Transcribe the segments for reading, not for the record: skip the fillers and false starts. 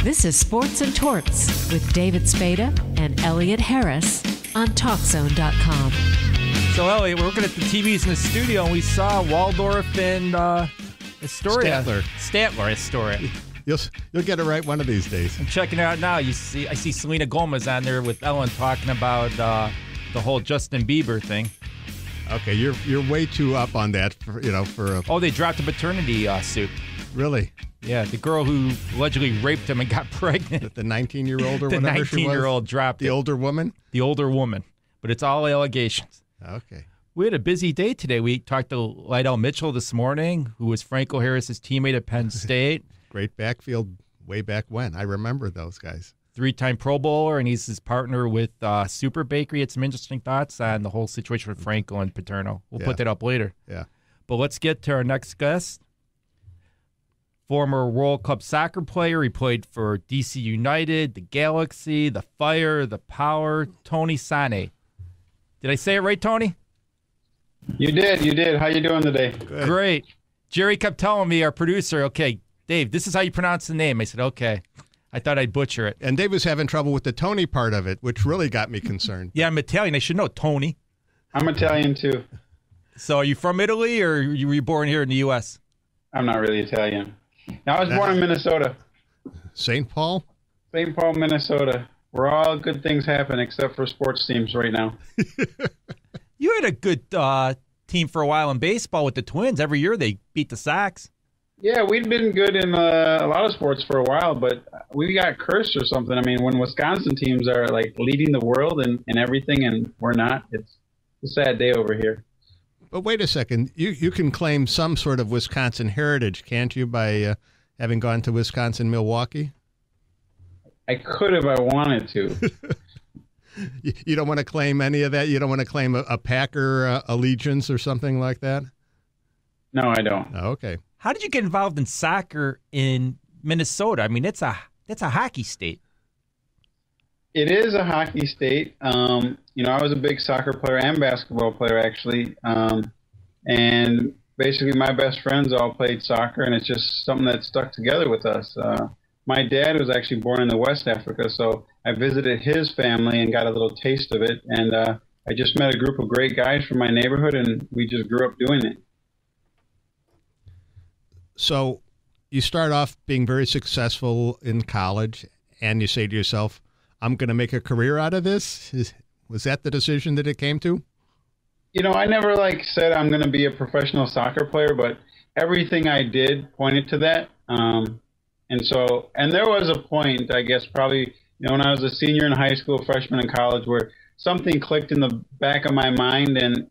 This is Sports and Torts with David Spada and Elliott Harris on TalkZone.com. So, Elliott, we're looking at the TVs in the studio, and we saw Waldorf and Astoria. Statler Astoria. You'll get it right one of these days. I'm checking it out now. I see Selena Gomez on there with Ellen talking about the whole Justin Bieber thing. Okay, you're way too up on that for a... Oh, they dropped a paternity suit. Really? Yeah, the girl who allegedly raped him and got pregnant. The 19-year-old or the whatever she was? The 19-year-old dropped the it. older woman? The older woman. But it's all allegations. Okay. We had a busy day today. We talked to Lydell Mitchell this morning, who was Franco Harris's teammate at Penn State. Great backfield way back when. I remember those guys. 3-time Pro Bowler, and he's his partner with Super Bakery. He had some interesting thoughts on the whole situation with Franco and Paterno. We'll put that up later. Yeah. But let's get to our next guest. Former World Cup soccer player. He played for DC United, the Galaxy, the Fire, the Power, Tony Sanneh. Did I say it right, Tony? You did. How you doing today? Good. Great. Jerry kept telling me, our producer, okay, Dave, this is how you pronounce the name. I said, okay. I thought I'd butcher it. And Dave was having trouble with the Tony part of it, which really got me concerned. Yeah, I'm Italian. I should know Tony. I'm Italian, too. So are you from Italy, or were you born here in the U.S.? I'm not really Italian. I was born in Minnesota. St. Paul? St. Paul, Minnesota, where all good things happen except for sports teams right now. You had a good team for a while in baseball with the Twins. Every year they beat the Sox. Yeah, we'd been good in a lot of sports for a while, but we got cursed or something. I mean, when Wisconsin teams are like leading the world and everything and we're not, it's a sad day over here. But wait a second. You can claim some sort of Wisconsin heritage, can't you, by having gone to Wisconsin, Milwaukee? I could if I wanted to. You don't want to claim any of that? You don't want to claim a Packer allegiance or something like that? No, I don't. Oh, okay. How did you get involved in soccer in Minnesota? I mean, that's a hockey state. It is a hockey state. I was a big soccer player and basketball player, actually. And basically my best friends all played soccer, and it's just something that stuck together with us. My dad was actually born in the West Africa, so I visited his family and got a little taste of it. And I just met a group of great guys from my neighborhood, and we just grew up doing it. So you start off being very successful in college, and you say to yourself, I'm going to make a career out of this? Was that the decision that it came to? I never said I'm going to be a professional soccer player, but everything I did pointed to that. And there was a point, I guess, probably, when I was a senior in high school, freshman in college, where something clicked in the back of my mind. And,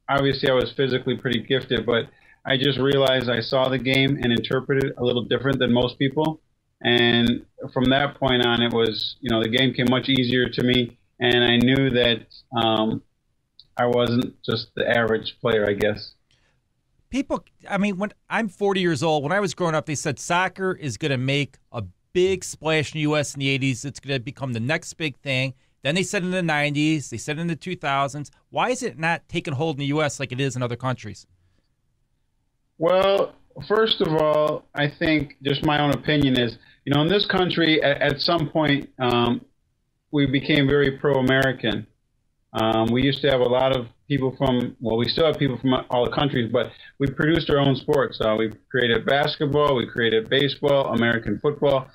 obviously I was physically pretty gifted, but I just realized I saw the game and interpreted it a little different than most people. And from that point on, it was, the game came much easier to me. And I knew that I wasn't just the average player, I guess. When I'm 40 years old, when I was growing up, they said soccer is going to make a big splash in the U.S. in the 80s. It's going to become the next big thing. Then they said in the 90s, they said in the 2000s. Why is it not taking hold in the U.S. like it is in other countries? Well, first of all, I think just my own opinion is, in this country, at some point, we became very pro-American. We used to have a lot of people we still have people from all the countries, but we produced our own sports. We created basketball, we created baseball, American football.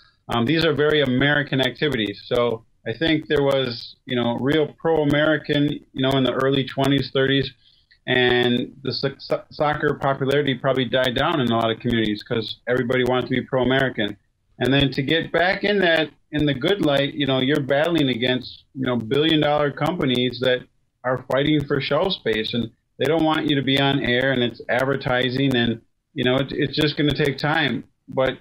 These are very American activities. So I think there was, real pro-American, in the early 20s, 30s. And the soccer popularity probably died down in a lot of communities because everybody wanted to be pro-American. And then to get back in the good light, you're battling against, billion-dollar companies that are fighting for shelf space, and they don't want you to be on air, and it's advertising, and, it's just going to take time. But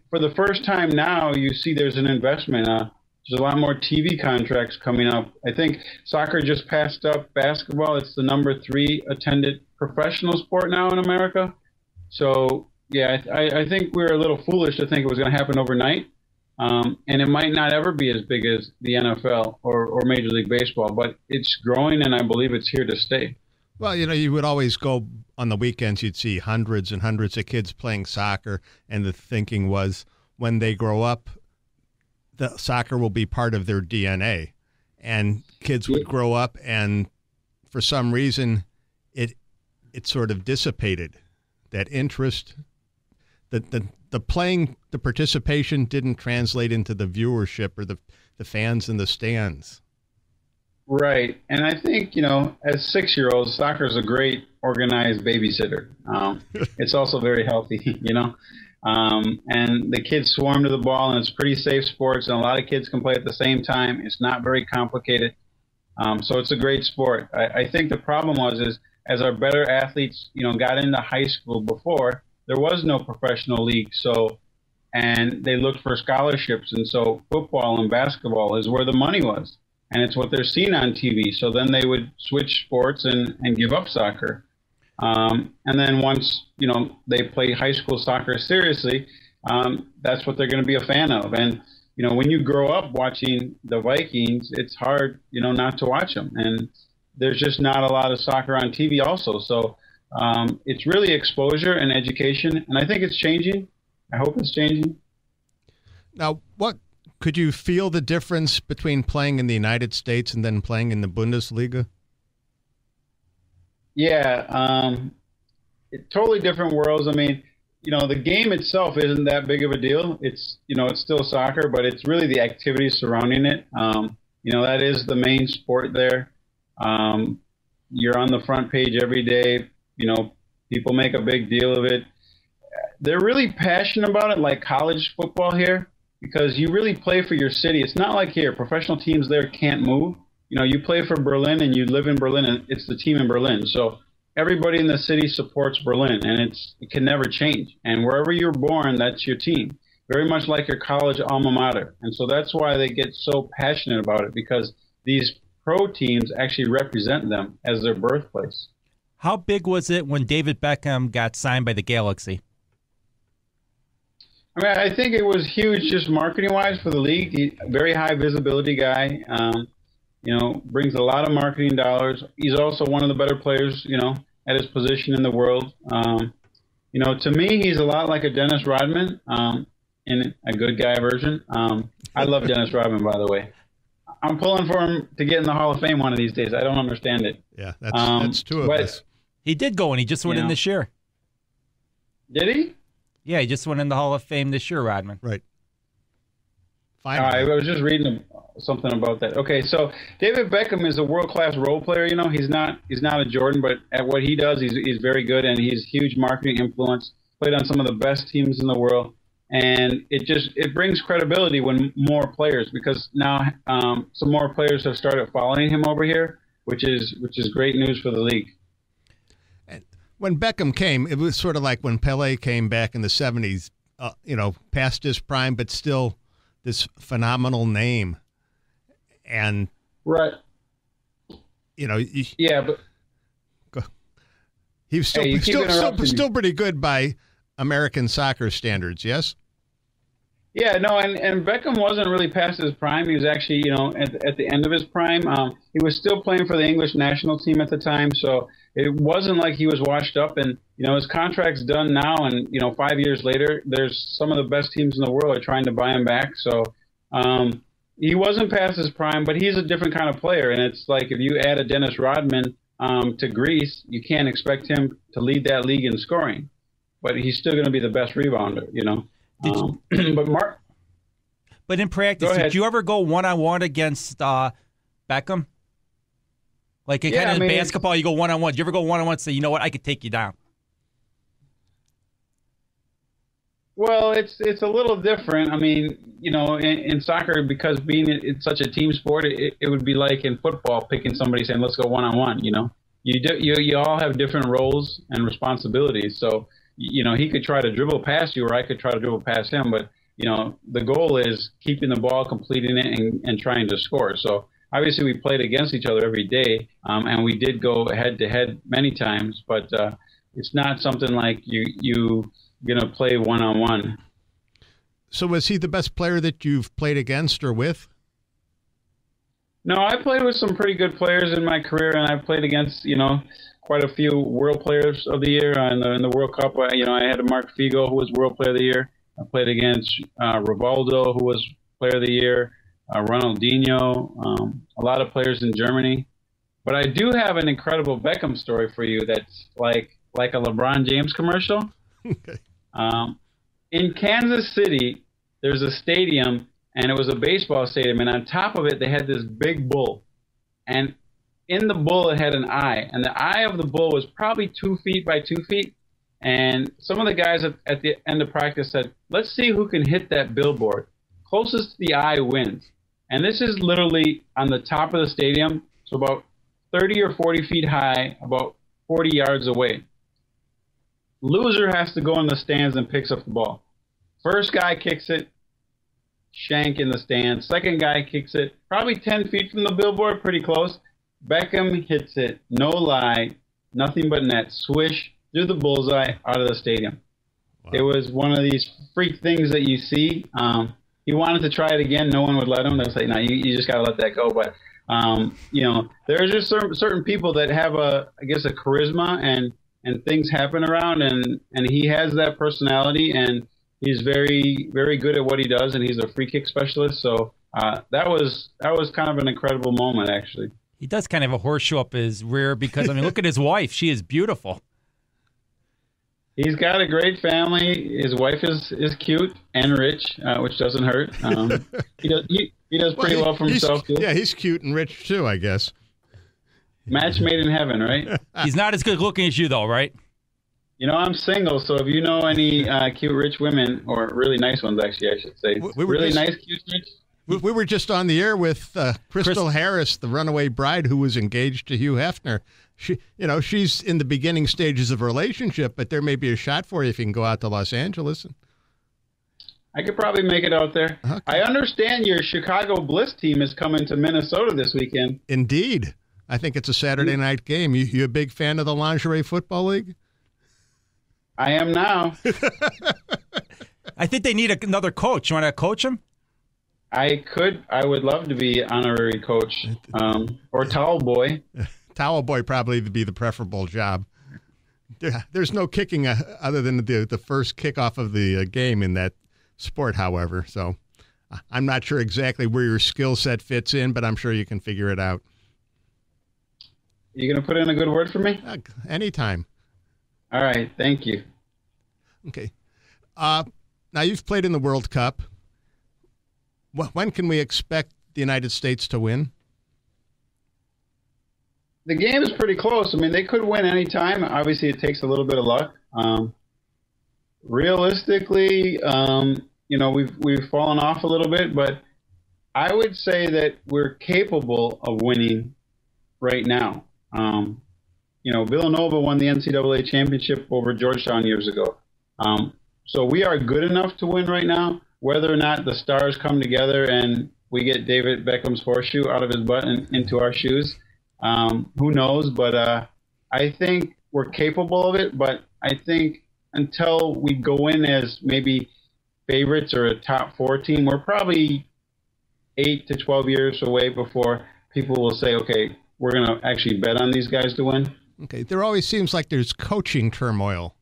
for the first time now, you see there's an investment. There's a lot more TV contracts coming up. I think soccer just passed up basketball. It's the number 3 attended professional sport now in America. So, yeah, I think we were a little foolish to think it was going to happen overnight. And it might not ever be as big as the NFL or Major League Baseball, but it's growing, and I believe it's here to stay. Well, you would always go on the weekends, you'd see hundreds and hundreds of kids playing soccer, and the thinking was when they grow up, the soccer will be part of their DNA. And kids would grow up, and for some reason, it sort of dissipated that interest. The playing, the participation didn't translate into the viewership or the fans in the stands. Right. And I think, as 6-year-olds, soccer is a great organized babysitter. It's also very healthy, and the kids swarm to the ball, and it's pretty safe sports, and a lot of kids can play at the same time. It's not very complicated. So it's a great sport. I think the problem is as our better athletes, got into high school before, there was no professional league. And they looked for scholarships. And so football and basketball is where the money was. And it's what they're seeing on TV. So then they would switch sports and give up soccer. And then once, they play high school soccer seriously, that's what they're going to be a fan of. And, when you grow up watching the Vikings, it's hard, not to watch them. And there's just not a lot of soccer on TV also. So it's really exposure and education. And I think it's changing. I hope it's changing. Now, could you feel the difference between playing in the United States and then playing in the Bundesliga? Yeah, totally different worlds. I mean, the game itself isn't that big of a deal. It's, it's still soccer, but it's really the activities surrounding it. That is the main sport there. You're on the front page every day. People make a big deal of it. They're really passionate about it, like college football here, because you really play for your city. It's not like here. Professional teams there can't move. You play for Berlin and you live in Berlin, and it's the team in Berlin. So everybody in the city supports Berlin, and it can never change. And wherever you're born, that's your team, very much like your college alma mater. And so that's why they get so passionate about it, because these pro teams actually represent them as their birthplace. How big was it when David Beckham got signed by the Galaxy? I mean, I think it was huge just marketing-wise for the league. He's a very high visibility guy, brings a lot of marketing dollars. He's also one of the better players, at his position in the world. To me, he's a lot like a Dennis Rodman in a good guy version. I love Dennis Rodman, by the way. I'm pulling for him to get in the Hall of Fame one of these days. I don't understand it. Yeah, that's two of us. He did go, and he just went in this year. Did he? Yeah, he just went in the Hall of Fame this year, Rodman. Right. I was just reading something about that. Okay, so David Beckham is a world-class role player. He's not a Jordan, but at what he does, he's very good, and he's huge marketing influence. Played on some of the best teams in the world, and it brings credibility when more players, because now some more players have started following him over here, which is great news for the league. When Beckham came, it was sort of like when Pelé came back in the 70s, past his prime, but still this phenomenal name. And, right. Yeah, but he was still pretty good by American soccer standards, yes? Yeah, no, and Beckham wasn't really past his prime. He was actually, at the end of his prime. He was still playing for the English national team at the time, so it wasn't like he was washed up. And, his contract's done now, and, 5 years later, there's some of the best teams in the world are trying to buy him back. So he wasn't past his prime, but he's a different kind of player. And it's like if you add a Dennis Rodman to Greece, you can't expect him to lead that league in scoring. But he's still going to be the best rebounder, But in practice, did you ever go one-on-one against Beckham? Like in basketball, you go one-on-one. Did you ever go one-on-one and say, you know what, I could take you down? Well, it's a little different. I mean, in soccer, because it's such a team sport, it would be like in football, picking somebody saying, let's go one-on-one, You all have different roles and responsibilities. So, he could try to dribble past you, or I could try to dribble past him. But, the goal is keeping the ball, completing it, and trying to score. So, obviously, we played against each other every day, and we did go head-to-head many times. But it's not something like you're going to play one-on-one. So was he the best player that you've played against or with? No, I played with some pretty good players in my career, and I've played against, quite a few World Players of the Year in the World Cup. I had Mark Figo, who was World Player of the Year. I played against Rivaldo, who was Player of the Year, Ronaldinho, a lot of players in Germany. But I do have an incredible Beckham story for you that's like a LeBron James commercial. Okay. In Kansas City, there's a stadium, and it was a baseball stadium, and on top of it, they had this big bull. And in the bull, it had an eye, and the eye of the bull was probably 2 feet by 2 feet. And some of the guys at the end of practice said, let's see who can hit that billboard. Closest to the eye wins. And this is literally on the top of the stadium, so about 30 or 40 feet high, about 40 yards away. Loser has to go in the stands and picks up the ball. First guy kicks it, shank in the stands. Second guy kicks it, probably 10 feet from the billboard, pretty close. Beckham hits it, no lie, nothing but net, swish through the bullseye out of the stadium. Wow. It was one of these freak things that you see. He wanted to try it again. No one would let him. They would say, no, you just got to let that go. But, there's just certain people that have a charisma and things happen around, and he has that personality, and he's very, very good at what he does, and he's a free kick specialist. So that was kind of an incredible moment, actually. He does kind of a horseshoe up his rear because, look at his wife. She is beautiful. He's got a great family. His wife is cute and rich, which doesn't hurt. He does pretty well for himself, too. Yeah, he's cute and rich, too, I guess. Match made in heaven, right? He's not as good looking as you, though, right? I'm single, so if you know any cute, rich women, or really nice ones, actually, I should say. Nice, cute, rich. We were just on the air with Crystal Harris, the runaway bride who was engaged to Hugh Hefner. She's in the beginning stages of a relationship, but there may be a shot for you if you can go out to Los Angeles. I could probably make it out there. Okay. I understand your Chicago Bliss team is coming to Minnesota this weekend. Indeed. I think it's a Saturday night game. You a big fan of the Lingerie Football League? I am now. I think they need another coach. You want to coach them? I would love to be honorary coach or towel boy. Towel boy probably would be the preferable job. There's no kicking other than the first kickoff of the game in that sport, however. So I'm not sure exactly where your skill set fits in, but I'm sure you can figure it out. You going to put in a good word for me? Anytime. All right. Thank you. Okay. Now, you've played in the World Cup. When can we expect the United States to win? The game is pretty close. They could win any time. Obviously, it takes a little bit of luck. Realistically, we've fallen off a little bit, but I would say that we're capable of winning right now. Villanova won the NCAA championship over Georgetown years ago. So we are good enough to win right now. Whether or not the stars come together and we get David Beckham's horseshoe out of his butt and into our shoes, who knows? But I think we're capable of it. But I think until we go in as maybe favorites or a top 4 team, we're probably 8 to 12 years away before people will say, okay, we're going to actually bet on these guys to win. Okay. There always seems like there's coaching turmoil.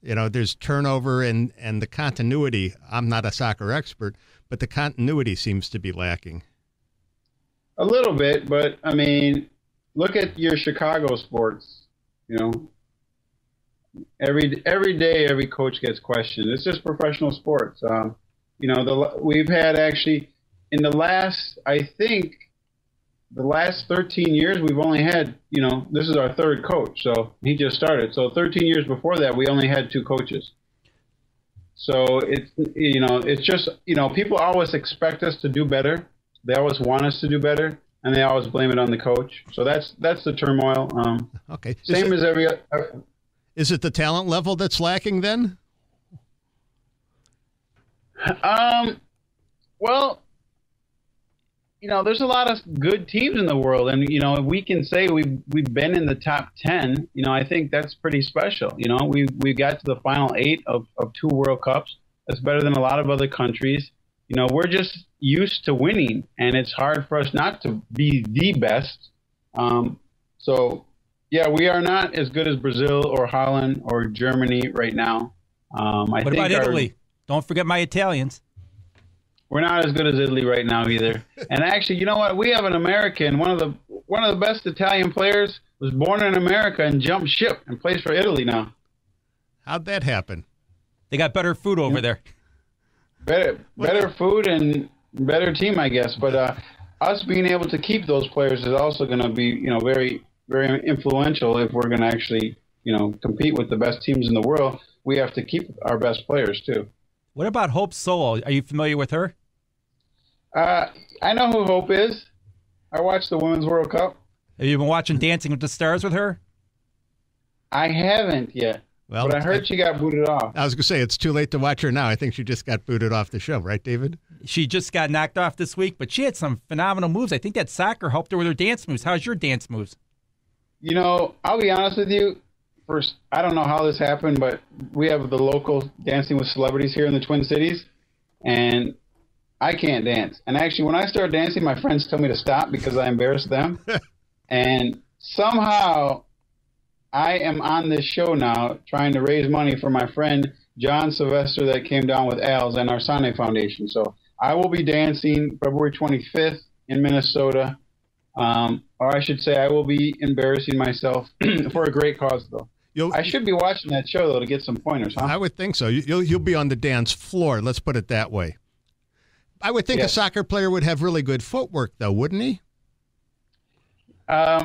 There's turnover and the continuity. I'm not a soccer expert, but the continuity seems to be lacking. A little bit, but, look at your Chicago sports. Every day, every coach gets questioned. It's just professional sports. We've had actually, in the last 13 years, we've only had, this is our 3rd coach. So he just started. So 13 years before that, we only had 2 coaches. So it's just, people always expect us to do better. They always want us to do better, and they always blame it on the coach. So that's the turmoil. Okay. Same as every. Is it the talent level that's lacking then? Well, there's a lot of good teams in the world, and we can say we've been in the top 10. I think that's pretty special. We got to the final 8 of 2 World Cups. That's better than a lot of other countries. We're just used to winning, and it's hard for us not to be the best. So, yeah, we are not as good as Brazil or Holland or Germany right now. What about Italy? Don't forget my Italians. We're not as good as Italy right now either. And actually, you know what? We have an American, one of the best Italian players, was born in America and jumped ship and plays for Italy now. How'd that happen? They got better food over there. Better food and better team, I guess. But us being able to keep those players is also going to be, very, very influential if we're going to actually, compete with the best teams in the world. We have to keep our best players too. What about Hope Solo? Are you familiar with her? I know who Hope is. I watched the Women's World Cup. Have you been watching Dancing with the Stars with her? I haven't yet. Well, but I heard she got booted off. I was going to say, it's too late to watch her now. I think she just got booted off the show, right, David? She just got knocked off this week, but she had some phenomenal moves. I think that soccer helped her with her dance moves. How's your dance moves? I'll be honest with you. First, I don't know how this happened, but we have the local Dancing with Celebrities here in the Twin Cities, and I can't dance. And actually, when I start dancing, my friends tell me to stop because I embarrass them. And somehow, I am on this show now trying to raise money for my friend John Sylvester that came down with Al's and our Sanneh Foundation. So I will be dancing February 25th in Minnesota. Or I should say I will be embarrassing myself for a great cause, though. I should be watching that show, though, to get some pointers, huh? I would think so. You'll be on the dance floor. Let's put it that way. I would think a soccer player would have really good footwork, though, wouldn't he?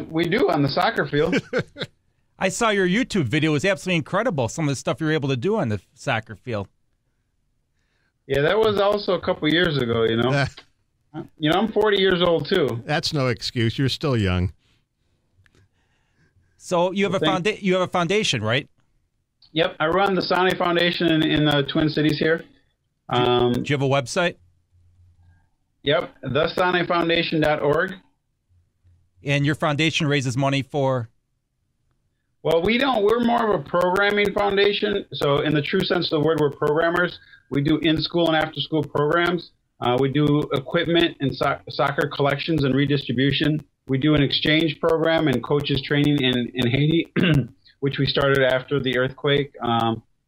We do on the soccer field. I saw your YouTube video. It was absolutely incredible, some of the stuff you were able to do on the soccer field. Yeah, that was also a couple years ago, I'm 40 years old, too. That's no excuse. You're still young. So you have a foundation, right? Yep, I run the Sanneh Foundation in the Twin Cities here. Do you have a website? Yep, thesannehfoundation.org. And your foundation raises money for? Well, we don't. We're more of a programming foundation. So in the true sense of the word, we're programmers. We do in-school and after-school programs. We do equipment and soccer collections and redistribution. We do an exchange program and coaches training in Haiti, which we started after the earthquake.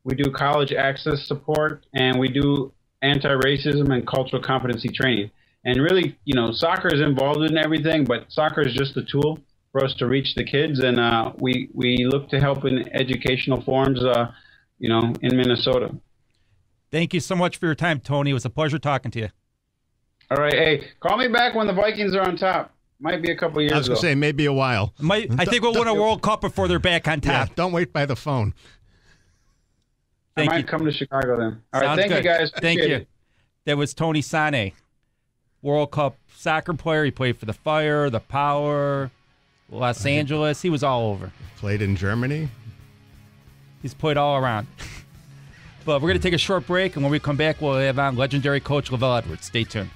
We do college access support, and we do anti-racism and cultural competency training. And really, soccer is involved in everything, but soccer is just a tool for us to reach the kids. And we look to help in educational forms, in Minnesota. Thank you so much for your time, Tony. It was a pleasure talking to you. All right. Hey, call me back when the Vikings are on top. Might be a couple years ago. I was going to say, maybe a while. I think we'll win a World Cup before they're back on top. Yeah, don't wait by the phone. I might come to Chicago then. All right, Sounds thank you, guys. Thank you. It. That was Tony Sanneh, World Cup soccer player. He played for the Fire, the Power, Los Angeles. He was all over. Played in Germany. He's played all around. But we're going to take a short break, and when we come back, we'll have on legendary coach Lavelle Edwards. Stay tuned.